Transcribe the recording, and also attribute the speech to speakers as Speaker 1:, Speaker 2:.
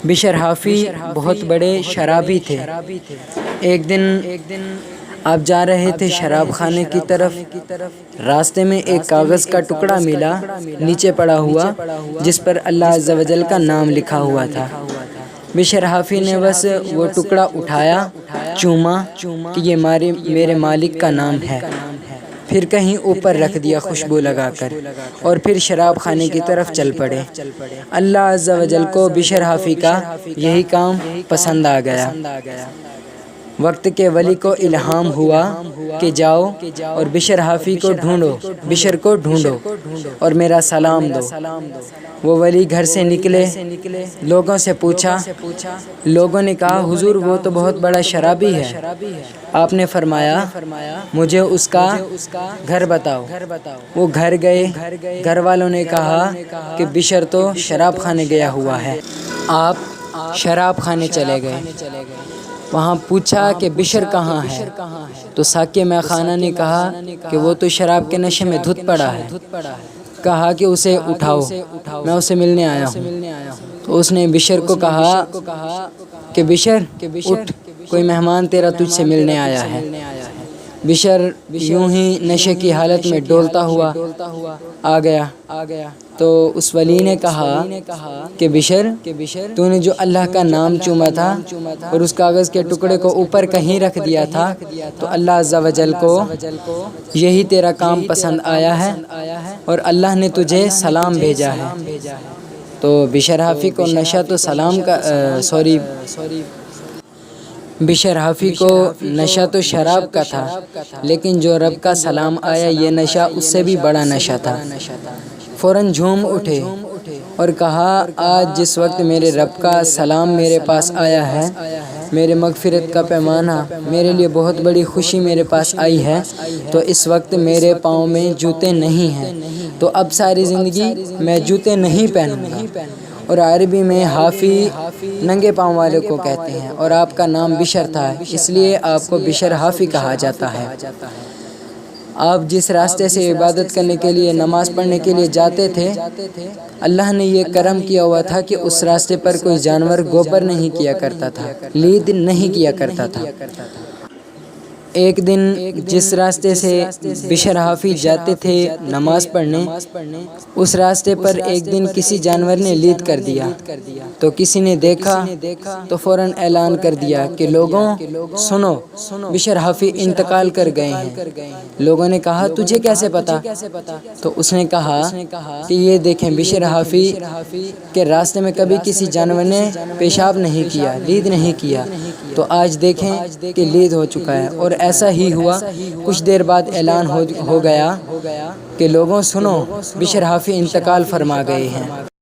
Speaker 1: بشر حافی بہت بڑے شرابی تھے۔ ایک دن آپ جا رہے تھے شراب خانے کی طرف۔ راستے میں ایک کاغذ کا ٹکڑا ملا نیچے پڑا ہوا، جس پر اللہ عز و جل کا نام لکھا ہوا تھا۔ بشر حافی نے بس وہ ٹکڑا اٹھایا، چوما کہ یہ میرے مالک کا نام ہے، پھر کہیں اوپر رکھ دیا خوشبو لگا کر، اور پھر شراب خانے کی طرف چل پڑے۔ اللہ عز و جل کو بشر حافی کا یہی کام پسند آ گیا۔ وقت کے ولی کو الہام ہوا کہ جاؤ اور بشر حافی کو ڈھونڈو، بشر کو ڈھونڈو اور میرا سلام دو۔ وہ ولی گھر سے نکلے، لوگوں سے پوچھا۔ لوگوں نے کہا حضور وہ تو بہت بڑا شرابی ہے۔ آپ نے فرمایا مجھے اس کا گھر بتاؤ۔ وہ گھر گئے، گھر والوں نے کہا کہ بشر تو شراب خانے گیا ہوا ہے۔ آپ شراب خانے چلے گئے، وہاں پوچھا کہ بشر کہاں ہے، تو ساقی میں خانہ نے کہا کہ وہ تو شراب کے نشے میں دھت پڑا ہے۔ کہا کہ اسے اٹھاؤ، میں اسے ملنے آیا ہوں۔ تو اس نے بشر کو کہا کہ بشر اٹھ، کوئی مہمان تیرا تجھ سے ملنے آیا ہے۔ بشر یوں ہی نشے کی حالت میں ڈولتا ہوا آ گیا۔ تو اس ولی نے کہا کہ بشر تو نے جو اللہ کا نام چوما تھا اور اس کاغذ کے ٹکڑے کو اوپر کہیں رکھ دیا تھا، تو اللہ عز و جل کو یہی تیرا کام پسند آیا ہے اور اللہ نے تجھے سلام بھیجا ہے۔ تو بشر حافی کو نشہ تو بشر حافی کو نشہ تو شراب کا تھا، لیکن جو رب کا سلام آیا یہ نشہ اس سے بھی بڑا نشہ تھا۔ فوراً جھوم اٹھے اور کہا آج جس وقت میرے رب کا سلام میرے پاس آیا ہے، میرے مغفرت کا پیمانہ، میرے لیے بہت بڑی خوشی میرے پاس آئی ہے، تو اس وقت میرے پاؤں میں جوتے نہیں ہیں، تو اب ساری زندگی میں جوتے نہیں پہنوں گا۔ اور عربی میں حافی ننگے پاؤں والے کو کہتے ہیں، اور آپ کا نام بشر تھا، اس لیے آپ کو بشر حافی کہا جاتا ہے۔ آپ جس راستے سے عبادت کرنے کے لیے، نماز پڑھنے کے لیے جاتے تھے، اللہ نے یہ کرم کیا ہوا تھا کہ اس راستے پر کوئی جانور گوبر نہیں کیا کرتا تھا، لید نہیں کیا کرتا تھا۔ ایک دن جس راستے سے بشر حافی جاتے تھے نماز پڑھنے، اس راستے پر ایک دن کسی جانور نے لید کر دیا، تو کسی نے دیکھا تو فوراً اعلان کر دیا کہ لوگوں سنو، بشر حافی انتقال کر گئے ہیں۔ لوگوں نے کہا تجھے کیسے پتا؟ تو اس نے کہا کہ یہ دیکھیں بشر حافی کے راستے میں کبھی کسی جانور نے پیشاب نہیں کیا، لید نہیں کیا، تو آج دیکھیں کہ لید ہو چکا ہے۔ اور ایسا ہی ہوا، کچھ دیر بعد اعلان ہو گیا کہ لوگوں سنو، بشر حافی انتقال فرما گئے ہیں۔